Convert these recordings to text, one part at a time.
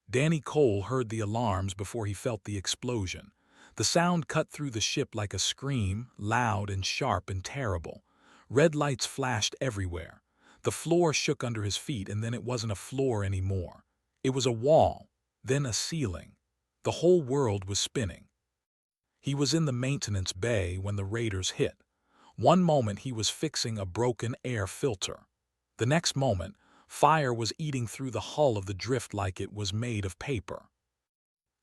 Danny Cole heard the alarms before he felt the explosion. The sound cut through the ship like a scream, loud and sharp and terrible. Red lights flashed everywhere. The floor shook under his feet, and then it wasn't a floor anymore. It was a wall, then a ceiling. The whole world was spinning. He was in the maintenance bay when the raiders hit. One moment he was fixing a broken air filter. The next moment, fire was eating through the hull of the drift like it was made of paper.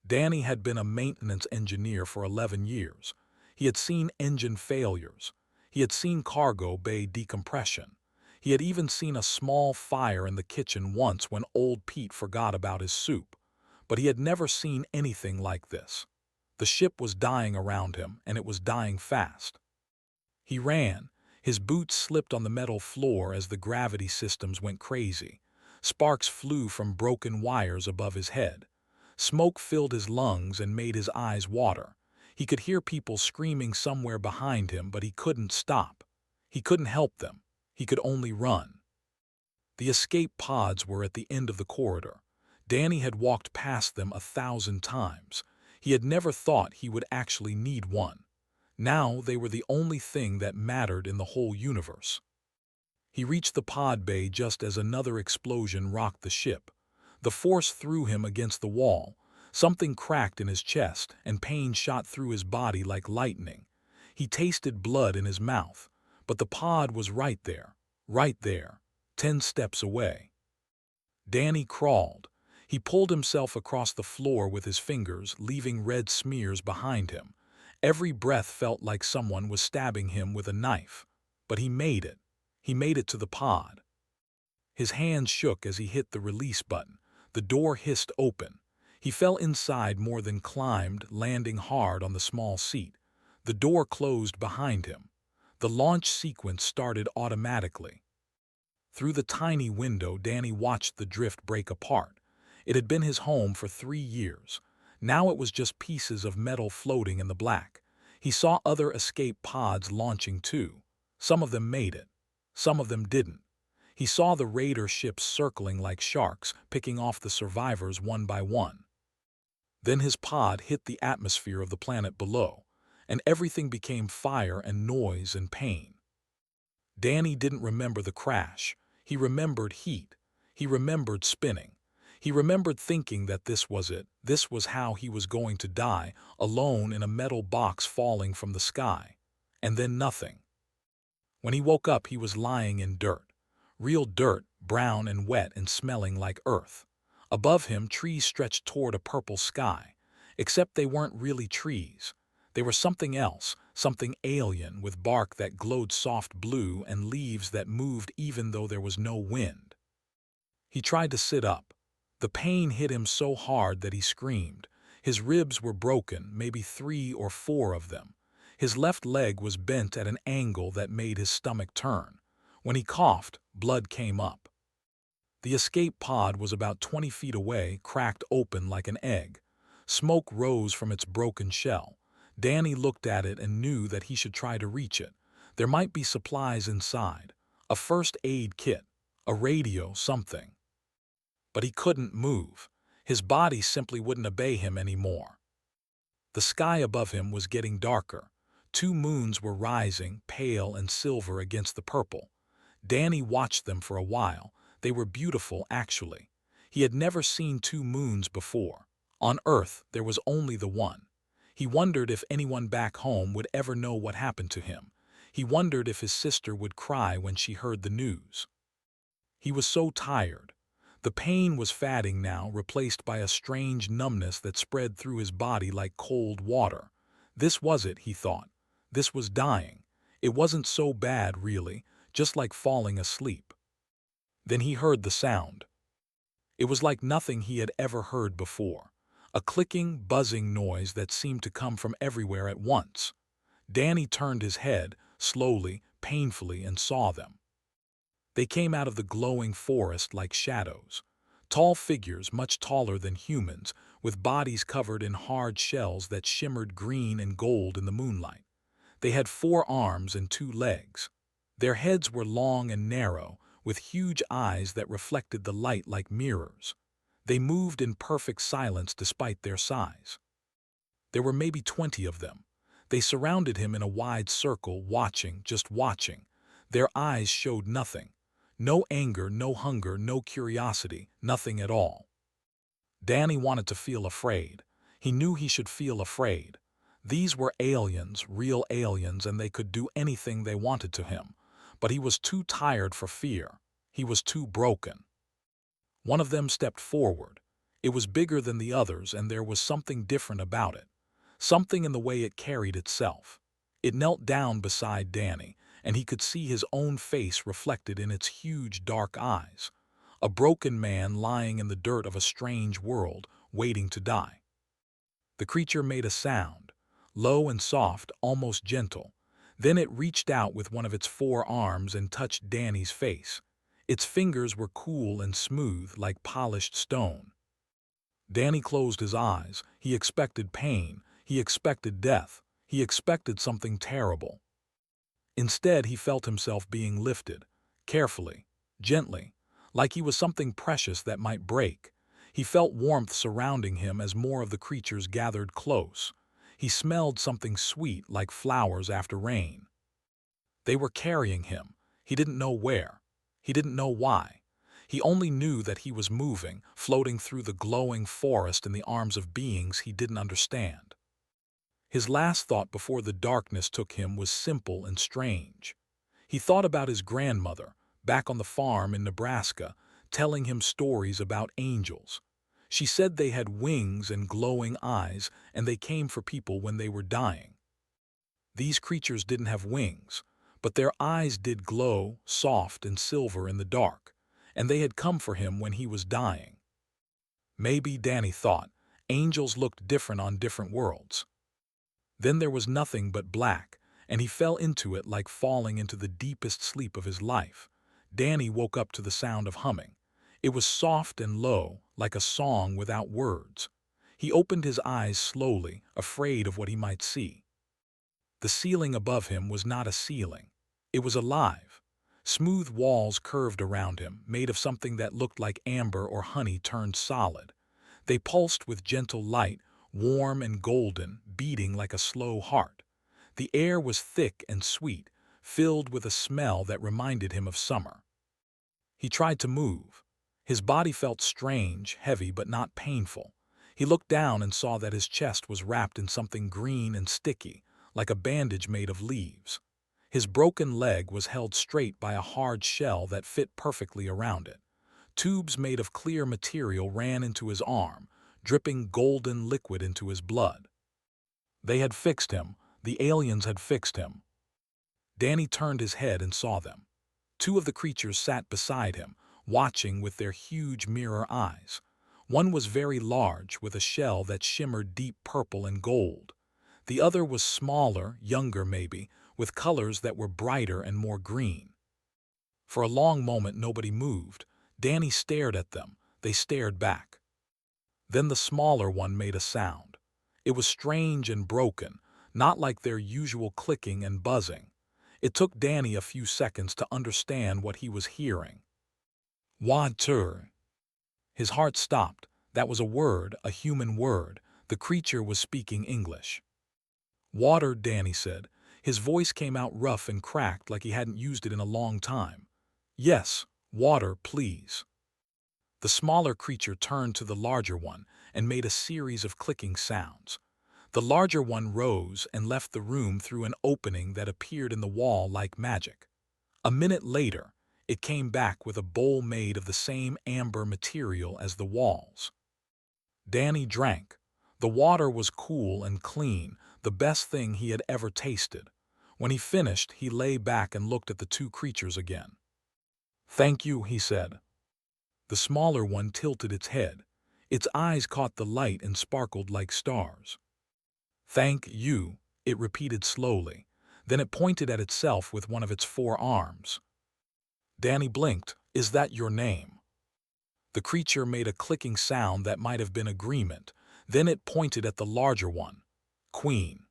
Danny had been a maintenance engineer for 11 years. He had seen engine failures. He had seen cargo bay decompression. He had even seen a small fire in the kitchen once when old Pete forgot about his soup. But he had never seen anything like this. The ship was dying around him, and it was dying fast. He ran. His boots slipped on the metal floor as the gravity systems went crazy. Sparks flew from broken wires above his head. Smoke filled his lungs and made his eyes water. He could hear people screaming somewhere behind him, but he couldn't stop. He couldn't help them. He could only run. The escape pods were at the end of the corridor. Danny had walked past them 1,000 times. He had never thought he would actually need one. Now they were the only thing that mattered in the whole universe. He reached the pod bay just as another explosion rocked the ship. The force threw him against the wall. Something cracked in his chest, and pain shot through his body like lightning. He tasted blood in his mouth, but the pod was right there, 10 steps away. Danny crawled. He pulled himself across the floor with his fingers, leaving red smears behind him. Every breath felt like someone was stabbing him with a knife. But he made it. He made it to the pod. His hands shook as he hit the release button. The door hissed open. He fell inside more than climbed, landing hard on the small seat. The door closed behind him. The launch sequence started automatically. Through the tiny window, Danny watched the drift break apart. It had been his home for 3 years. Now it was just pieces of metal floating in the black. He saw other escape pods launching too. Some of them made it. Some of them didn't. He saw the raider ships circling like sharks, picking off the survivors one by one. Then his pod hit the atmosphere of the planet below, and everything became fire and noise and pain. Danny didn't remember the crash. He remembered heat. He remembered spinning. He remembered thinking that this was it. This was how he was going to die, alone in a metal box falling from the sky. And then nothing. When he woke up, he was lying in dirt. Real dirt, brown and wet and smelling like earth. Above him, trees stretched toward a purple sky. Except they weren't really trees. They were something else, something alien, with bark that glowed soft blue and leaves that moved even though there was no wind. He tried to sit up. The pain hit him so hard that he screamed. His ribs were broken, maybe 3 or 4 of them. His left leg was bent at an angle that made his stomach turn. When he coughed, blood came up. The escape pod was about 20 feet away, cracked open like an egg. Smoke rose from its broken shell. Danny looked at it and knew that he should try to reach it. There might be supplies inside. A first aid kit. A radio, something. But he couldn't move. His body simply wouldn't obey him anymore. The sky above him was getting darker. 2 moons were rising, pale and silver against the purple. Danny watched them for a while. They were beautiful, actually. He had never seen 2 moons before. On Earth, there was only the one. He wondered if anyone back home would ever know what happened to him. He wondered if his sister would cry when she heard the news. He was so tired. The pain was fading now, replaced by a strange numbness that spread through his body like cold water. This was it, he thought. This was dying. It wasn't so bad, really, just like falling asleep. Then he heard the sound. It was like nothing he had ever heard before. A clicking, buzzing noise that seemed to come from everywhere at once. Danny turned his head, slowly, painfully, and saw them. They came out of the glowing forest like shadows. Tall figures, much taller than humans, with bodies covered in hard shells that shimmered green and gold in the moonlight. They had 4 arms and 2 legs. Their heads were long and narrow, with huge eyes that reflected the light like mirrors. They moved in perfect silence despite their size. There were maybe 20 of them. They surrounded him in a wide circle, watching, just watching. Their eyes showed nothing. No anger, no hunger, no curiosity, nothing at all. Danny wanted to feel afraid. He knew he should feel afraid. These were aliens, real aliens, and they could do anything they wanted to him. But he was too tired for fear. He was too broken. One of them stepped forward. It was bigger than the others, and there was something different about it. Something in the way it carried itself. It knelt down beside Danny, and he could see his own face reflected in its huge dark eyes. A broken man lying in the dirt of a strange world, waiting to die. The creature made a sound, low and soft, almost gentle. Then it reached out with one of its four arms and touched Danny's face. Its fingers were cool and smooth like polished stone. Danny closed his eyes. He expected pain. He expected death. He expected something terrible. Instead, he felt himself being lifted, carefully, gently, like he was something precious that might break. He felt warmth surrounding him as more of the creatures gathered close. He smelled something sweet like flowers after rain. They were carrying him. He didn't know where. He didn't know why. He only knew that he was moving, floating through the glowing forest in the arms of beings he didn't understand. His last thought before the darkness took him was simple and strange. He thought about his grandmother, back on the farm in Nebraska, telling him stories about angels. She said they had wings and glowing eyes, and they came for people when they were dying. These creatures didn't have wings, but their eyes did glow, soft and silver in the dark, and they had come for him when he was dying. Maybe, Danny thought, angels looked different on different worlds. Then there was nothing but black, and he fell into it like falling into the deepest sleep of his life. Danny woke up to the sound of humming. It was soft and low, like a song without words. He opened his eyes slowly, afraid of what he might see. The ceiling above him was not a ceiling. It was alive. Smooth walls curved around him, made of something that looked like amber or honey turned solid. They pulsed with gentle light, warm and golden, beating like a slow heart. The air was thick and sweet, filled with a smell that reminded him of summer. He tried to move. His body felt strange, heavy but not painful. He looked down and saw that his chest was wrapped in something green and sticky, like a bandage made of leaves. His broken leg was held straight by a hard shell that fit perfectly around it. Tubes made of clear material ran into his arm, dripping golden liquid into his blood. They had fixed him. The aliens had fixed him. Danny turned his head and saw them. Two of the creatures sat beside him, watching with their huge mirror eyes. One was very large, with a shell that shimmered deep purple and gold. The other was smaller, younger maybe, with colors that were brighter and more green. For a long moment nobody moved. Danny stared at them. They stared back. Then the smaller one made a sound. It was strange and broken, not like their usual clicking and buzzing. It took Danny a few seconds to understand what he was hearing. Water. His heart stopped. That was a word, a human word. The creature was speaking English. Water, Danny said. His voice came out rough and cracked like he hadn't used it in a long time. Yes, water, please. The smaller creature turned to the larger one and made a series of clicking sounds. The larger one rose and left the room through an opening that appeared in the wall like magic. A minute later, it came back with a bowl made of the same amber material as the walls. Danny drank. The water was cool and clean, the best thing he had ever tasted. When he finished, he lay back and looked at the two creatures again. "Thank you," he said. The smaller one tilted its head. Its eyes caught the light and sparkled like stars. "Thank you," it repeated slowly. Then it pointed at itself with one of its four arms. Danny blinked. "Is that your name?" The creature made a clicking sound that might have been agreement. Then it pointed at the larger one. "Queen."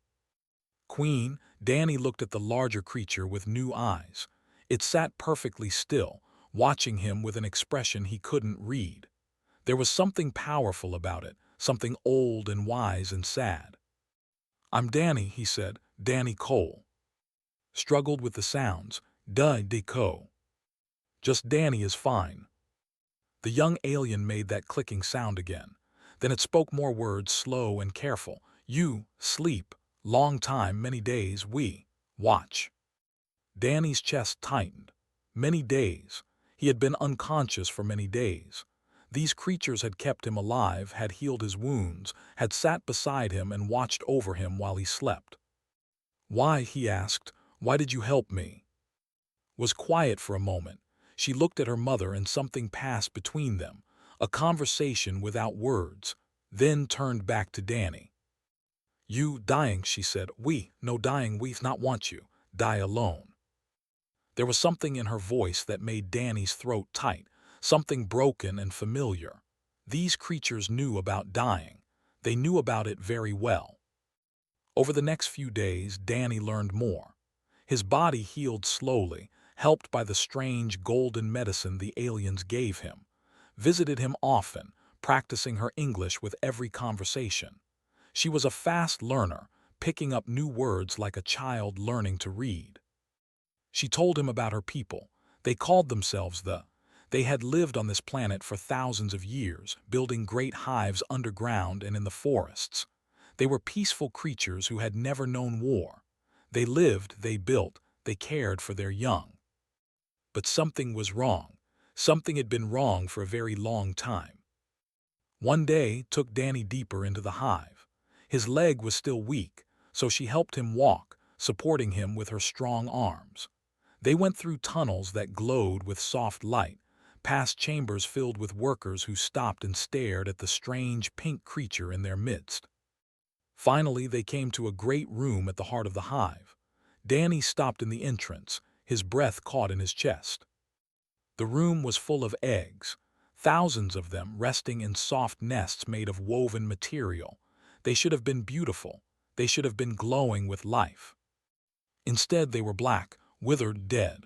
"Queen?" Danny looked at the larger creature with new eyes. It sat perfectly still, watching him with an expression he couldn't read. There was something powerful about it, something old and wise and sad. "I'm Danny," he said, "Danny Cole." Struggled with the sounds. "Duh, deco." "Just Danny is fine." The young alien made that clicking sound again. Then it spoke more words, slow and careful. "You, sleep. Long time, many days, we. Watch." Danny's chest tightened. Many days. He had been unconscious for many days. These creatures had kept him alive, had healed his wounds, had sat beside him and watched over him while he slept. "Why?" he asked. "Why did you help me?" Was quiet for a moment. She looked at her mother and something passed between them, a conversation without words, then turned back to Danny. "You dying," she said. "We, no dying, we not want you. Die alone." There was something in her voice that made Danny's throat tight, something broken and familiar. These creatures knew about dying. They knew about it very well. Over the next few days, Danny learned more. His body healed slowly, helped by the strange golden medicine the aliens gave him, visited him often, practicing her English with every conversation. She was a fast learner, picking up new words like a child learning to read. She told him about her people. They called themselves They had lived on this planet for thousands of years, building great hives underground and in the forests. They were peaceful creatures who had never known war. They lived, they built, they cared for their young. But something was wrong. Something had been wrong for a very long time. One day took Danny deeper into the hive. His leg was still weak, so she helped him walk, supporting him with her strong arms. They went through tunnels that glowed with soft light, past chambers filled with workers who stopped and stared at the strange pink creature in their midst. Finally, they came to a great room at the heart of the hive. Danny stopped in the entrance, his breath caught in his chest. The room was full of eggs, thousands of them resting in soft nests made of woven material. They should have been beautiful. They should have been glowing with life. Instead, they were black, withered, dead.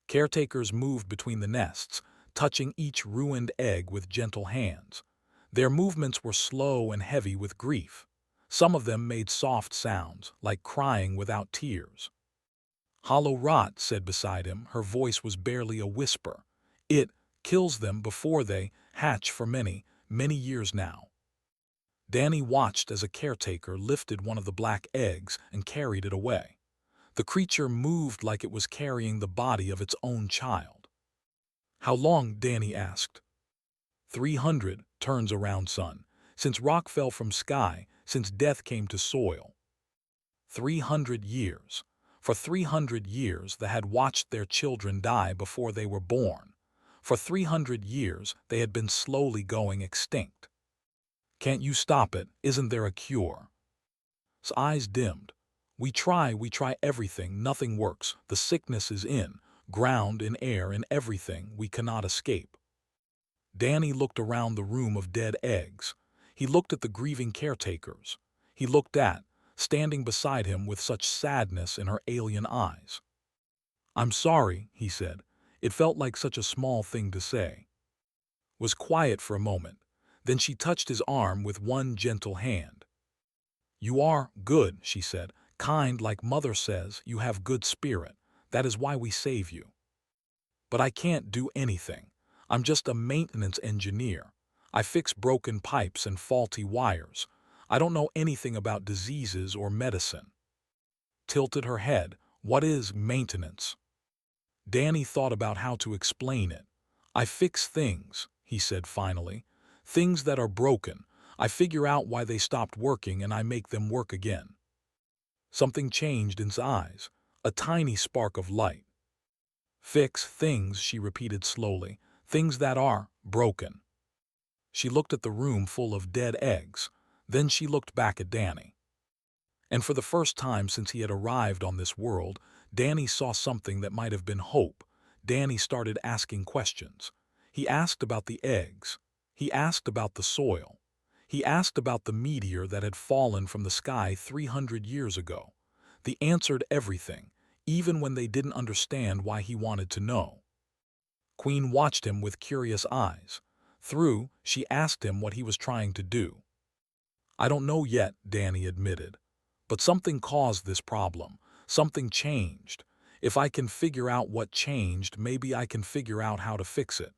Caretakers moved between the nests, touching each ruined egg with gentle hands. Their movements were slow and heavy with grief. Some of them made soft sounds, like crying without tears. "Hollow rot," said beside him. Her voice was barely a whisper. "It kills them before they hatch for many, many years now." Danny watched as a caretaker lifted one of the black eggs and carried it away. The creature moved like it was carrying the body of its own child. "How long?" Danny asked. 300 turns around, son. Since rock fell from sky, since death came to soil. 300 years. For 300 years they had watched their children die before they were born. For 300 years they had been slowly going extinct. "Can't you stop it? Isn't there a cure?" His eyes dimmed. We try everything, nothing works. The sickness is in, ground, in air, in everything. We cannot escape." Danny looked around the room of dead eggs. He looked at the grieving caretakers. He looked at, standing beside him with such sadness in her alien eyes. "I'm sorry," he said. It felt like such a small thing to say. Was quiet for a moment. Then she touched his arm with one gentle hand. "You are good," she said. "Kind, like Mother says. You have good spirit. That is why we save you. But I can't do anything. I'm just a maintenance engineer. I fix broken pipes and faulty wires. I don't know anything about diseases or medicine." Tilted her head. "What is maintenance?" Danny thought about how to explain it. "I fix things," he said finally. "Things that are broken. I figure out why they stopped working and I make them work again." Something changed in his eyes, a tiny spark of light. "Fix things," she repeated slowly. "Things that are broken." She looked at the room full of dead eggs. Then she looked back at Danny. And for the first time since he had arrived on this world, Danny saw something that might have been hope. Danny started asking questions. He asked about the eggs. He asked about the soil. He asked about the meteor that had fallen from the sky 300 years ago. They answered everything, even when they didn't understand why he wanted to know. Queen watched him with curious eyes. Through, she asked him what he was trying to do. "I don't know yet," Danny admitted. "But something caused this problem. Something changed. If I can figure out what changed, maybe I can figure out how to fix it."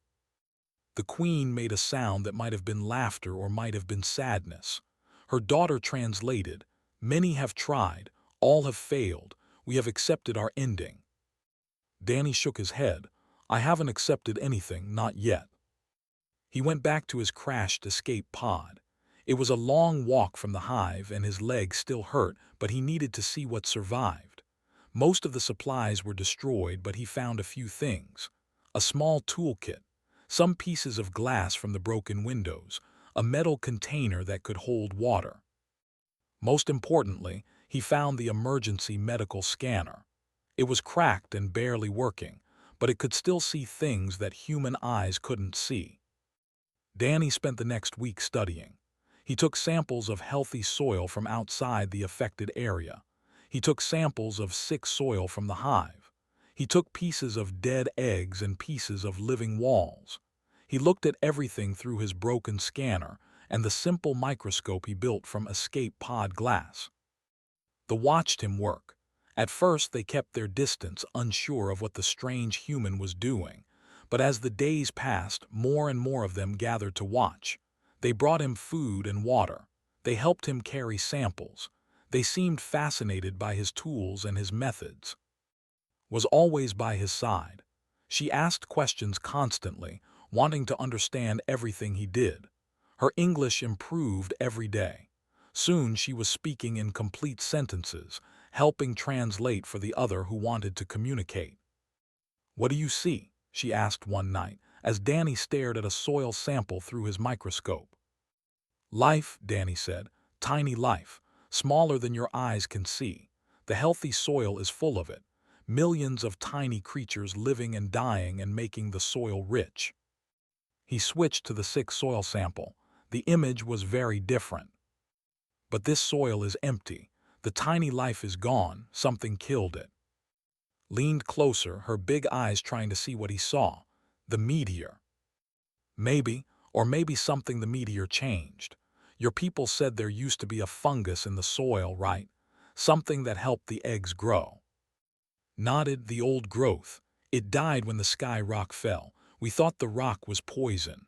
The queen made a sound that might have been laughter or might have been sadness. Her daughter translated, "Many have tried, all have failed. We have accepted our ending." Danny shook his head. "I haven't accepted anything, not yet." He went back to his crashed escape pod. It was a long walk from the hive and his legs still hurt, but he needed to see what survived. Most of the supplies were destroyed, but he found a few things. A small toolkit, some pieces of glass from the broken windows, a metal container that could hold water. Most importantly, he found the emergency medical scanner. It was cracked and barely working, but it could still see things that human eyes couldn't see. Danny spent the next week studying. He took samples of healthy soil from outside the affected area. He took samples of sick soil from the hive. He took pieces of dead eggs and pieces of living walls. He looked at everything through his broken scanner and the simple microscope he built from escape pod glass. They watched him work. At first they kept their distance, unsure of what the strange human was doing. But as the days passed, more and more of them gathered to watch. They brought him food and water. They helped him carry samples. They seemed fascinated by his tools and his methods. Was always by his side. She asked questions constantly, wanting to understand everything he did. Her English improved every day. Soon she was speaking in complete sentences, helping translate for the other who wanted to communicate. "What do you see?" she asked one night, as Danny stared at a soil sample through his microscope. "Life," Danny said. "Tiny life, smaller than your eyes can see. The healthy soil is full of it. Millions of tiny creatures living and dying and making the soil rich." He switched to the sick soil sample. The image was very different. "But this soil is empty. The tiny life is gone. Something killed it." Leaned closer, her big eyes trying to see what he saw. The meteor. "Maybe, or maybe something the meteor changed. Your people said there used to be a fungus in the soil, right? Something that helped the eggs grow." Nodded. "The old growth. It died when the sky rock fell. We thought the rock was poison."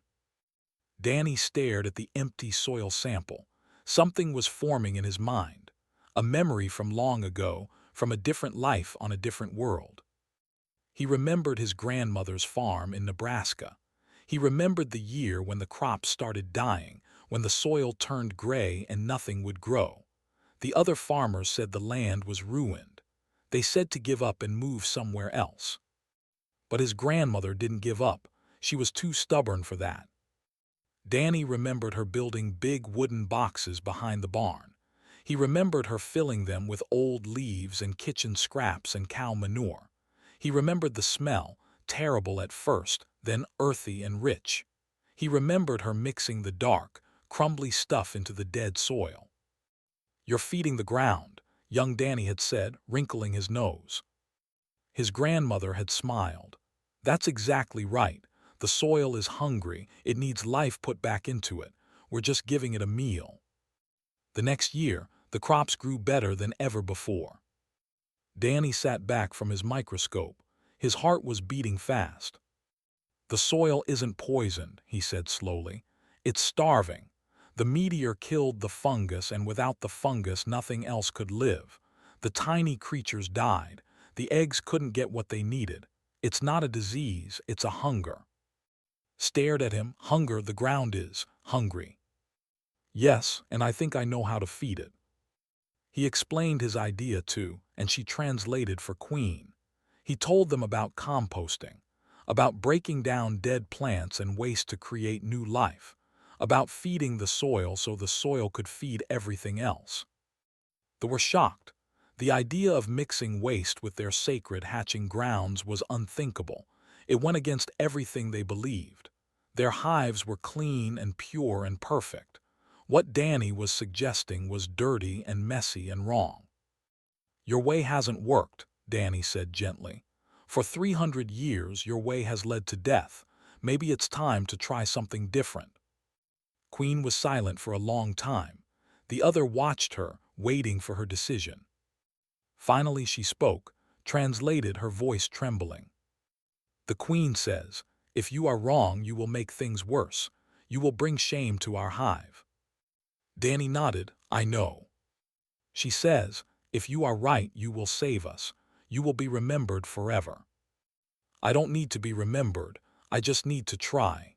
Danny stared at the empty soil sample. Something was forming in his mind. A memory from long ago, from a different life on a different world. He remembered his grandmother's farm in Nebraska. He remembered the year when the crops started dying, when the soil turned gray and nothing would grow. The other farmers said the land was ruined. They said to give up and move somewhere else. But his grandmother didn't give up. She was too stubborn for that. Danny remembered her building big wooden boxes behind the barn. He remembered her filling them with old leaves and kitchen scraps and cow manure. He remembered the smell, terrible at first, then earthy and rich. He remembered her mixing the dark, crumbly stuff into the dead soil. "You're feeding the ground," young Danny had said, wrinkling his nose. His grandmother had smiled. "That's exactly right. The soil is hungry. It needs life put back into it. We're just giving it a meal." The next year, the crops grew better than ever before. Danny sat back from his microscope. His heart was beating fast. "The soil isn't poisoned," he said slowly. "It's starving. The meteor killed the fungus, and without the fungus nothing else could live. The tiny creatures died. The eggs couldn't get what they needed. It's not a disease, it's a hunger." Stared at him. "Hunger, the ground is hungry." "Yes, and I think I know how to feed it." He explained his idea too, and she translated for Queen. He told them about composting, about breaking down dead plants and waste to create new life, about feeding the soil so the soil could feed everything else. They were shocked. The idea of mixing waste with their sacred hatching grounds was unthinkable. It went against everything they believed. Their hives were clean and pure and perfect. What Danny was suggesting was dirty and messy and wrong. "Your way hasn't worked," Danny said gently. "For 300 years your way has led to death. Maybe it's time to try something different." Queen was silent for a long time. The other watched her, waiting for her decision. Finally she spoke, translated, her voice trembling. "The Queen says, if you are wrong, you will make things worse. You will bring shame to our hive." Danny nodded. "I know." "She says, if you are right, you will save us. You will be remembered forever." "I don't need to be remembered. I just need to try."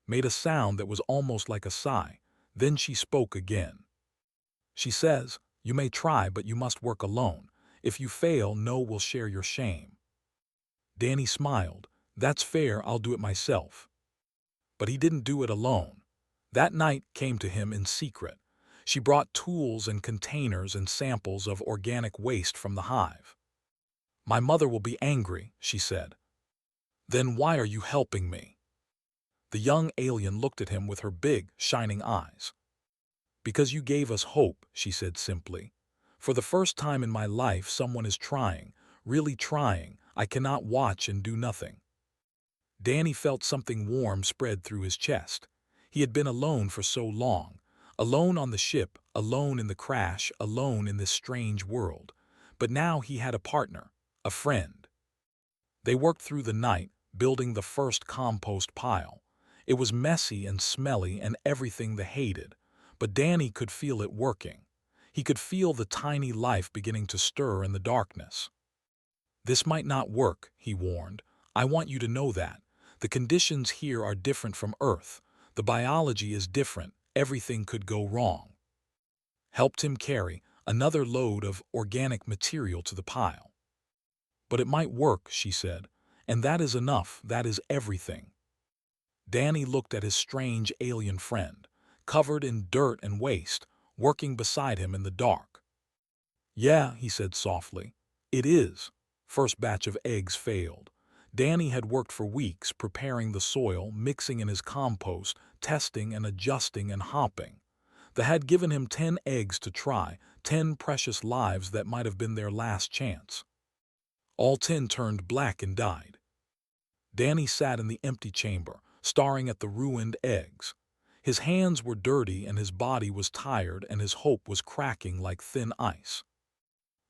Made a sound that was almost like a sigh. Then she spoke again. "She says, you may try, but you must work alone. If you fail, no will share your shame." Danny smiled. "That's fair, I'll do it myself." But he didn't do it alone. That night came to him in secret. She brought tools and containers and samples of organic waste from the hive. "My mother will be angry," she said. "Then why are you helping me?" The young alien looked at him with her big, shining eyes. "Because you gave us hope," she said simply. "For the first time in my life, someone is trying, really trying. I cannot watch and do nothing." Danny felt something warm spread through his chest. He had been alone for so long. Alone on the ship, alone in the crash, alone in this strange world. But now he had a partner, a friend. They worked through the night, building the first compost pile. It was messy and smelly and everything they hated, but Danny could feel it working. He could feel the tiny life beginning to stir in the darkness. "This might not work," he warned. "I want you to know that. The conditions here are different from Earth. The biology is different. Everything could go wrong." Helped him carry another load of organic material to the pile. "But it might work," she said. "And that is enough. That is everything." Danny looked at his strange alien friend, covered in dirt and waste, working beside him in the dark. "Yeah," he said softly. "It is." First batch of eggs failed. Danny had worked for weeks preparing the soil, mixing in his compost, testing and adjusting and hopping. They had given him 10 eggs to try, 10 precious lives that might have been their last chance. All 10 turned black and died. Danny sat in the empty chamber, staring at the ruined eggs. His hands were dirty and his body was tired and his hope was cracking like thin ice.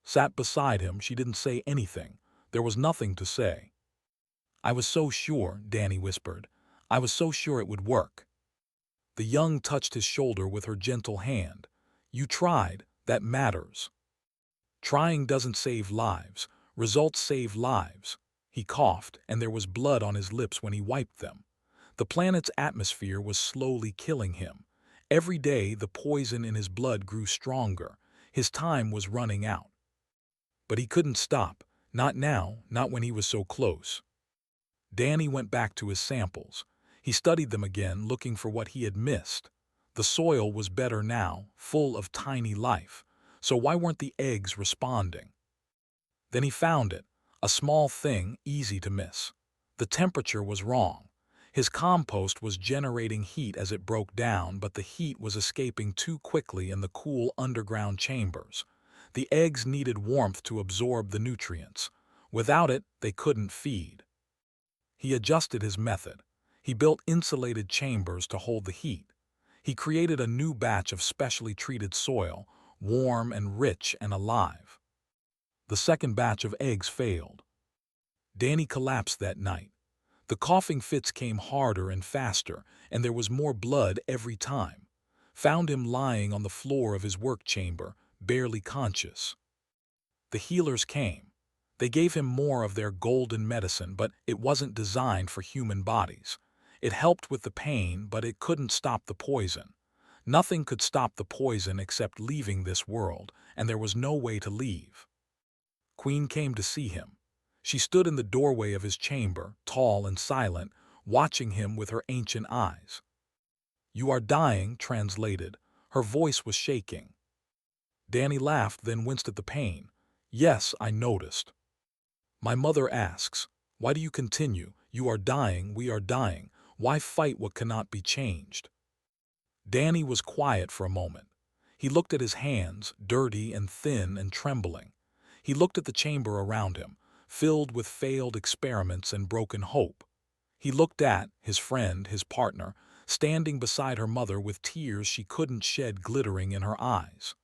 Sat beside him, she didn't say anything. There was nothing to say. "I was so sure," Danny whispered. "I was so sure it would work." The young touched his shoulder with her gentle hand. "You tried, that matters. Trying doesn't save lives. Results save lives." He coughed, and there was blood on his lips when he wiped them. The planet's atmosphere was slowly killing him. Every day the poison in his blood grew stronger. His time was running out. But he couldn't stop. Not now, not when he was so close. Danny went back to his samples. He studied them again, looking for what he had missed. The soil was better now, full of tiny life. So why weren't the eggs responding? Then he found it. A small thing, easy to miss. The temperature was wrong. His compost was generating heat as it broke down, but the heat was escaping too quickly in the cool underground chambers. The eggs needed warmth to absorb the nutrients. Without it, they couldn't feed. He adjusted his method. He built insulated chambers to hold the heat. He created a new batch of specially treated soil, warm and rich and alive. The second batch of eggs failed. Danny collapsed that night. The coughing fits came harder and faster, and there was more blood every time. Found him lying on the floor of his work chamber, barely conscious. The healers came. They gave him more of their golden medicine, but it wasn't designed for human bodies. It helped with the pain, but it couldn't stop the poison. Nothing could stop the poison except leaving this world, and there was no way to leave. Queen came to see him. She stood in the doorway of his chamber, tall and silent, watching him with her ancient eyes. "You are dying," translated. Her voice was shaking. Danny laughed, then winced at the pain. "Yes, I noticed." "My mother asks, why do you continue? You are dying, we are dying. Why fight what cannot be changed?" Danny was quiet for a moment. He looked at his hands, dirty and thin and trembling. He looked at the chamber around him, filled with failed experiments and broken hope. He looked at his friend, his partner, standing beside her mother with tears she couldn't shed glittering in her eyes.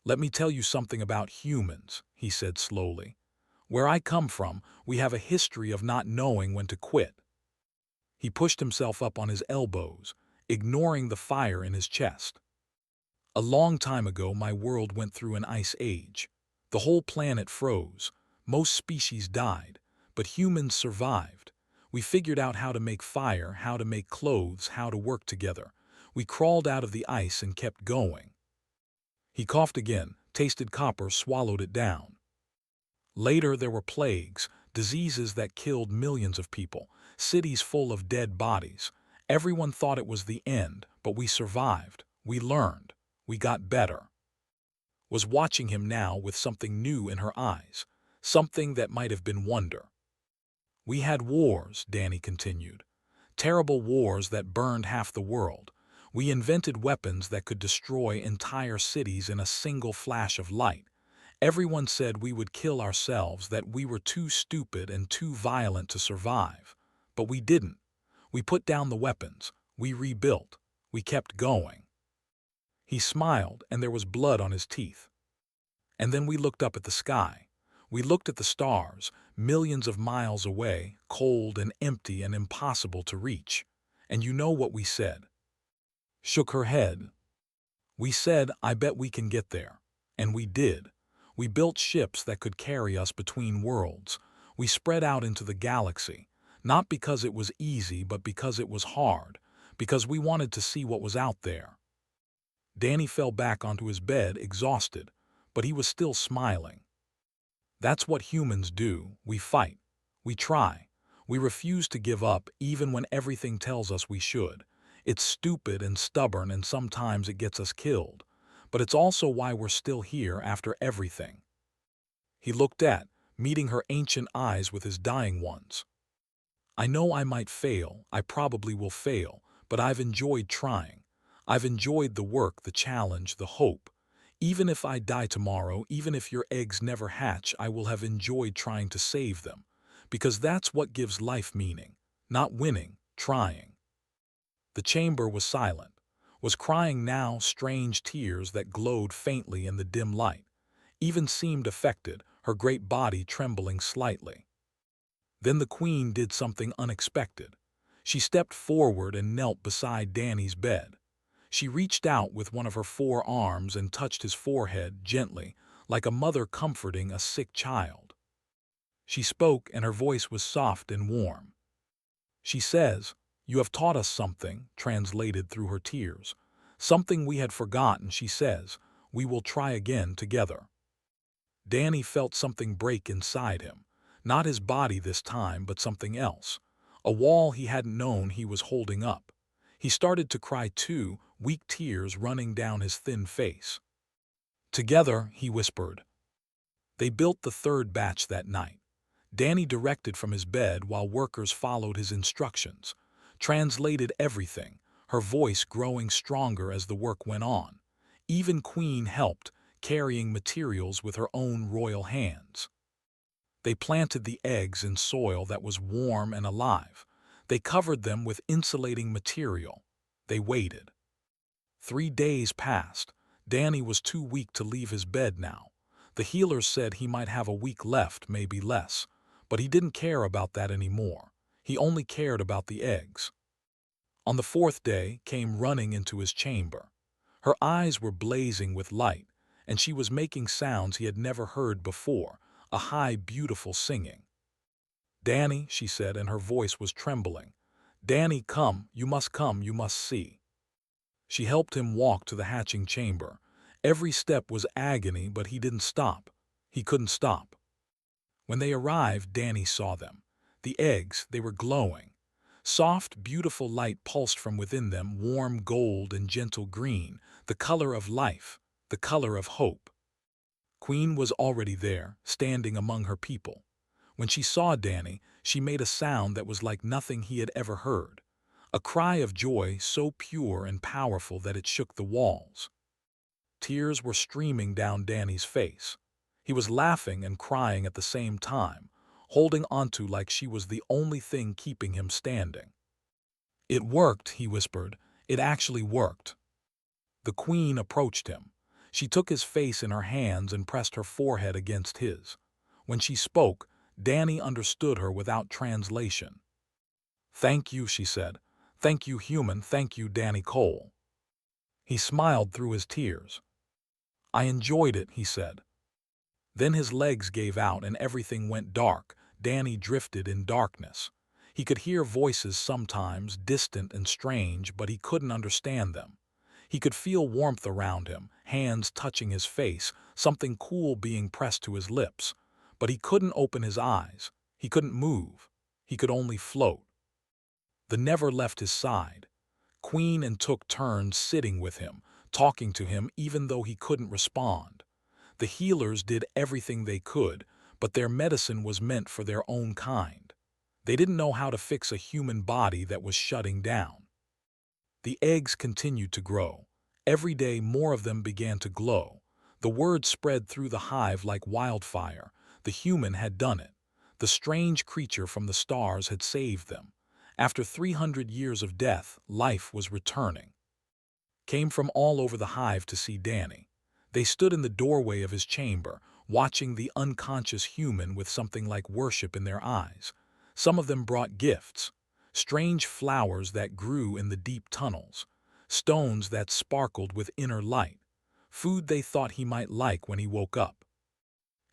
"Let me tell you something about humans," he said slowly. "Where I come from, we have a history of not knowing when to quit." He pushed himself up on his elbows, ignoring the fire in his chest. "A long time ago, my world went through an ice age. The whole planet froze. Most species died, but humans survived. We figured out how to make fire, how to make clothes, how to work together. We crawled out of the ice and kept going." He coughed again, tasted copper, swallowed it down. "Later there were plagues, diseases that killed millions of people, cities full of dead bodies. Everyone thought it was the end, but we survived. We learned. We got better." Was watching him now with something new in her eyes, something that might have been wonder. "We had wars," Danny continued. "Terrible wars that burned half the world. We invented weapons that could destroy entire cities in a single flash of light. Everyone said we would kill ourselves, that we were too stupid and too violent to survive. But we didn't. We put down the weapons. We rebuilt. We kept going." He smiled, and there was blood on his teeth. "And then we looked up at the sky. We looked at the stars, millions of miles away, cold and empty and impossible to reach. And you know what we said?" Shook her head. "We said, I bet we can get there." And we did. We built ships that could carry us between worlds. We spread out into the galaxy, not because it was easy, but because it was hard, because we wanted to see what was out there. Danny fell back onto his bed, exhausted, but he was still smiling. "That's what humans do. We fight. We try. We refuse to give up even when everything tells us we should. It's stupid and stubborn, and sometimes it gets us killed. But it's also why we're still here after everything." He looked at, meeting her ancient eyes with his dying ones. "I know I might fail, I probably will fail, but I've enjoyed trying. I've enjoyed the work, the challenge, the hope. Even if I die tomorrow, even if your eggs never hatch, I will have enjoyed trying to save them. Because that's what gives life meaning. Not winning, trying." The chamber was silent, was crying now, strange tears that glowed faintly in the dim light, even seemed affected, her great body trembling slightly. Then the Queen did something unexpected. She stepped forward and knelt beside Danny's bed. She reached out with one of her 4 arms and touched his forehead gently, like a mother comforting a sick child. She spoke, and her voice was soft and warm. She says, "You have taught us something," translated through her tears. "Something we had forgotten," she says. "We will try again together." Danny felt something break inside him. Not his body this time, but something else. A wall he hadn't known he was holding up. He started to cry too, weak tears running down his thin face. "Together," he whispered. They built the 3rd batch that night. Danny directed from his bed while workers followed his instructions, translated everything, her voice growing stronger as the work went on. Even Queen helped, carrying materials with her own royal hands. They planted the eggs in soil that was warm and alive. They covered them with insulating material. They waited. 3 days passed. Danny was too weak to leave his bed now. The healers said he might have a week left, maybe less. But he didn't care about that anymore. He only cared about the eggs. On the 4th day, came running into his chamber. Her eyes were blazing with light, and she was making sounds he had never heard before, a high, beautiful singing. "Danny," she said, and her voice was trembling. "Danny, come, you must see." She helped him walk to the hatching chamber. Every step was agony, but he didn't stop. He couldn't stop. When they arrived, Danny saw them. The eggs, they were glowing. Soft, beautiful light pulsed from within them, warm gold and gentle green, the color of life, the color of hope. Queen was already there, standing among her people. When she saw Danny, she made a sound that was like nothing he had ever heard. A cry of joy so pure and powerful that it shook the walls. Tears were streaming down Danny's face. He was laughing and crying at the same time, holding onto like she was the only thing keeping him standing. "It worked," he whispered. "It actually worked." The Queen approached him. She took his face in her hands and pressed her forehead against his. When she spoke, Danny understood her without translation. "Thank you," she said. "Thank you, human. Thank you, Danny Cole." He smiled through his tears. "I enjoyed it," he said. Then his legs gave out and everything went dark. Danny drifted in darkness. He could hear voices sometimes, distant and strange, but he couldn't understand them. He could feel warmth around him, hands touching his face, something cool being pressed to his lips. But he couldn't open his eyes. He couldn't move. He could only float. The Never left his side. Queen and took turns sitting with him, talking to him even though he couldn't respond. The healers did everything they could, but their medicine was meant for their own kind. They didn't know how to fix a human body that was shutting down. The eggs continued to grow. Every day more of them began to glow. The word spread through the hive like wildfire. The human had done it. The strange creature from the stars had saved them. After 300 years of death, life was returning. Came from all over the hive to see Danny. They stood in the doorway of his chamber, watching the unconscious human with something like worship in their eyes. Some of them brought gifts. Strange flowers that grew in the deep tunnels. Stones that sparkled with inner light. Food they thought he might like when he woke up.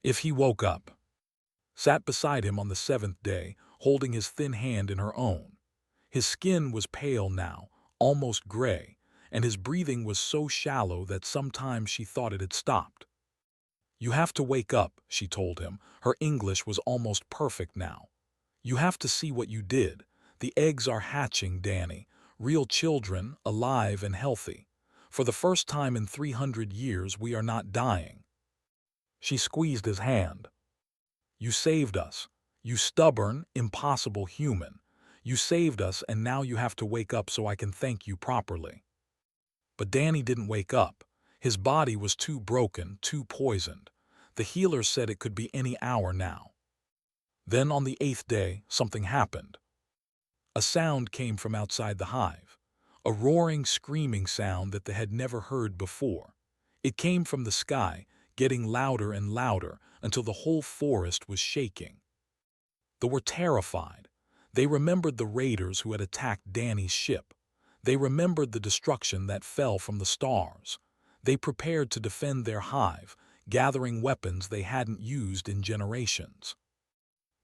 If he woke up. Sat beside him on the 7th day, holding his thin hand in her own. His skin was pale now, almost gray, and his breathing was so shallow that sometimes she thought it had stopped. "You have to wake up," she told him. Her English was almost perfect now. "You have to see what you did. The eggs are hatching, Danny. Real children, alive and healthy. For the first time in 300 years, we are not dying." She squeezed his hand. "You saved us. You stubborn, impossible human. You saved us, and now you have to wake up so I can thank you properly." But Danny didn't wake up. His body was too broken, too poisoned. The healer said it could be any hour now. Then on the 8th day, something happened. A sound came from outside the hive. A roaring, screaming sound that they had never heard before. It came from the sky, getting louder and louder until the whole forest was shaking. They were terrified. They remembered the raiders who had attacked Danny's ship. They remembered the destruction that fell from the stars. They prepared to defend their hive, gathering weapons they hadn't used in generations.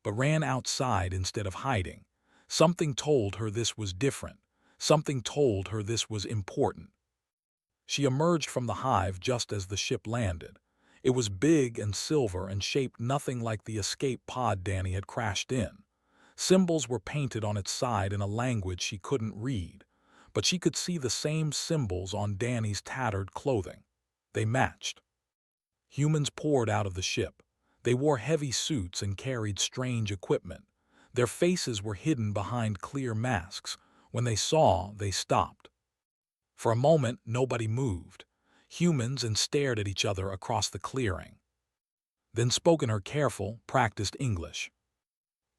But ran outside instead of hiding. Something told her this was different. Something told her this was important. She emerged from the hive just as the ship landed. It was big and silver and shaped nothing like the escape pod Danny had crashed in. Symbols were painted on its side in a language she couldn't read, but she could see the same symbols on Danny's tattered clothing. They matched. Humans poured out of the ship. They wore heavy suits and carried strange equipment. Their faces were hidden behind clear masks. When they saw, they stopped. For a moment, nobody moved. Humans and stared at each other across the clearing. Then spoke in her careful, practiced English.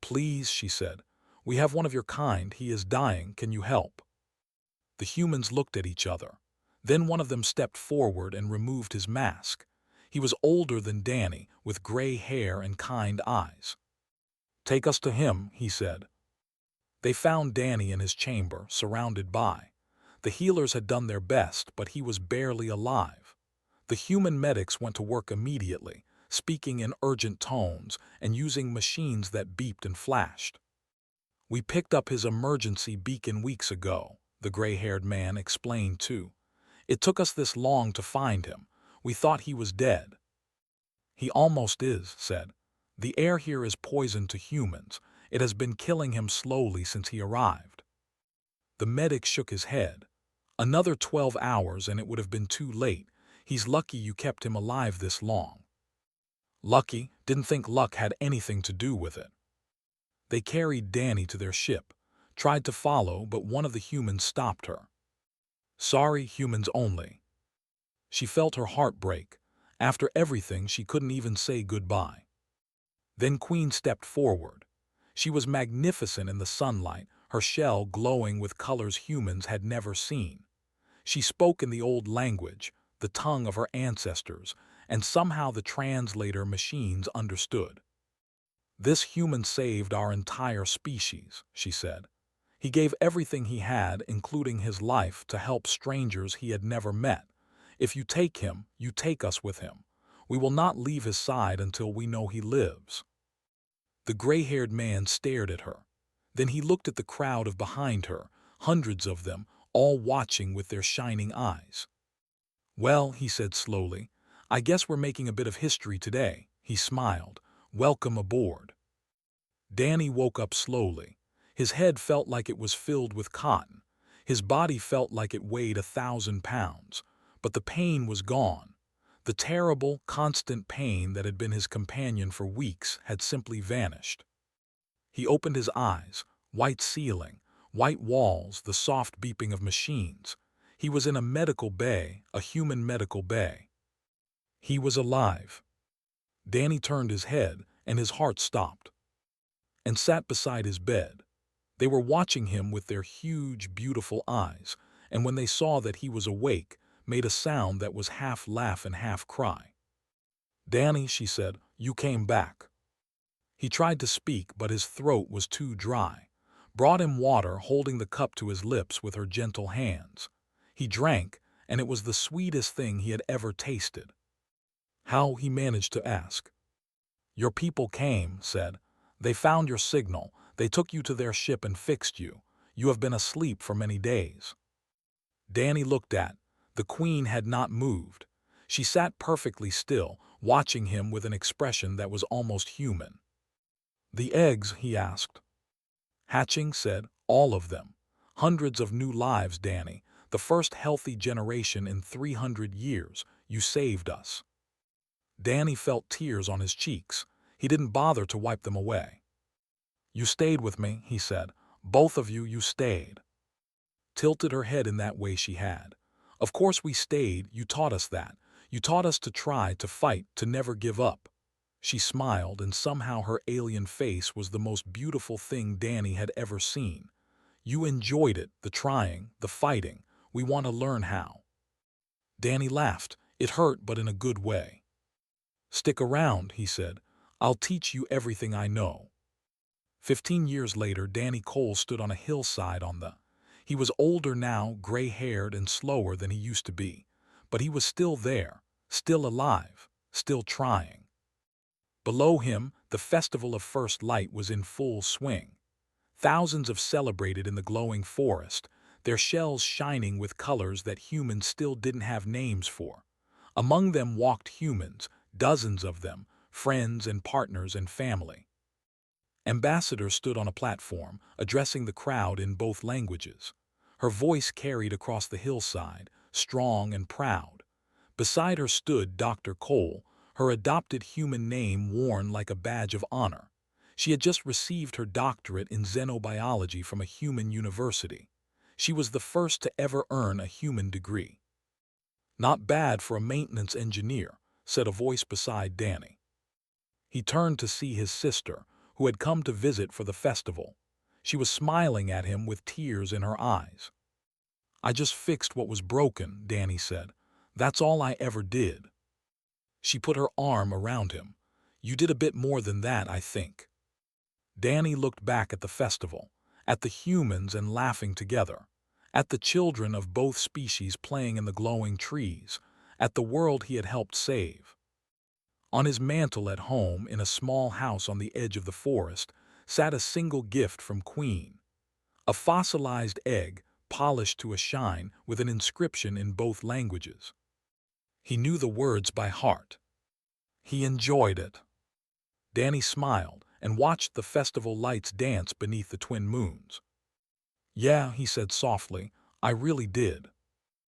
"Please," she said, "we have one of your kind. He is dying. Can you help?" The humans looked at each other. Then one of them stepped forward and removed his mask. He was older than Danny, with gray hair and kind eyes. "Take us to him," he said. They found Danny in his chamber, surrounded by. The healers had done their best, but he was barely alive. The human medics went to work immediately, speaking in urgent tones and using machines that beeped and flashed. "We picked up his emergency beacon weeks ago," the gray-haired man explained too. "It took us this long to find him. We thought he was dead." "He almost is," said. "The air here is poison to humans. It has been killing him slowly since he arrived." The medic shook his head. "Another 12 hours and it would have been too late. He's lucky you kept him alive this long." "Lucky? Didn't think luck had anything to do with it." They carried Danny to their ship, tried to follow, but one of the humans stopped her. "Sorry, humans only." She felt her heart break. After everything, she couldn't even say goodbye. Then Queen stepped forward. She was magnificent in the sunlight, her shell glowing with colors humans had never seen. She spoke in the old language, the tongue of her ancestors, and somehow the translator machines understood. "This human saved our entire species," she said. "He gave everything he had, including his life, to help strangers he had never met. If you take him, you take us with him. We will not leave his side until we know he lives." The gray-haired man stared at her. Then he looked at the crowd of behind her, hundreds of them, all watching with their shining eyes. "Well," he said slowly, "I guess we're making a bit of history today." He smiled. "Welcome aboard." Danny woke up slowly. His head felt like it was filled with cotton. His body felt like it weighed 1,000 pounds. But the pain was gone. The terrible, constant pain that had been his companion for weeks had simply vanished. He opened his eyes, white ceiling, white walls, the soft beeping of machines. He was in a medical bay, a human medical bay. He was alive. Danny turned his head, and his heart stopped, and sat beside his bed. They were watching him with their huge, beautiful eyes, and when they saw that he was awake, made a sound that was half laugh and half cry. "Danny," she said, "you came back." He tried to speak, but his throat was too dry. Brought him water, holding the cup to his lips with her gentle hands. He drank, and it was the sweetest thing he had ever tasted. "How?" he managed to ask. "Your people came," said. "They found your signal. They took you to their ship and fixed you. You have been asleep for many days." Danny looked at. The Queen had not moved. She sat perfectly still, watching him with an expression that was almost human. "The eggs?" he asked. "Hatching," said. "All of them. Hundreds of new lives, Danny. The first healthy generation in 300 years. You saved us." Danny felt tears on his cheeks. He didn't bother to wipe them away. "You stayed with me," he said. "Both of you, you stayed." Tilted her head in that way she had. "Of course we stayed. You taught us that. You taught us to try, to fight, to never give up." She smiled, and somehow her alien face was the most beautiful thing Danny had ever seen. "You enjoyed it, the trying, the fighting. We want to learn how." Danny laughed. It hurt, but in a good way. "Stick around," he said. "I'll teach you everything I know." 15 years later, Danny Cole stood on a hillside He was older now, gray-haired and slower than he used to be. But he was still there, still alive, still trying. Below him, the Festival of First Light was in full swing. Thousands of celebrated in the glowing forest, their shells shining with colors that humans still didn't have names for. Among them walked humans, dozens of them, friends and partners and family. Ambassador stood on a platform, addressing the crowd in both languages. Her voice carried across the hillside, strong and proud. Beside her stood Dr. Cole, her adopted human name worn like a badge of honor. She had just received her doctorate in xenobiology from a human university. She was the first to ever earn a human degree. "Not bad for a maintenance engineer," said a voice beside Danny. He turned to see his sister, who had come to visit for the festival. She was smiling at him with tears in her eyes. "I just fixed what was broken," Danny said. "That's all I ever did." She put her arm around him. "You did a bit more than that, I think." Danny looked back at the festival, at the humans and laughing together, at the children of both species playing in the glowing trees, at the world he had helped save. On his mantel at home, in a small house on the edge of the forest, sat a single gift from Queen. A fossilized egg, polished to a shine, with an inscription in both languages. He knew the words by heart. He enjoyed it. Danny smiled and watched the festival lights dance beneath the twin moons. "Yeah," he said softly, "I really did."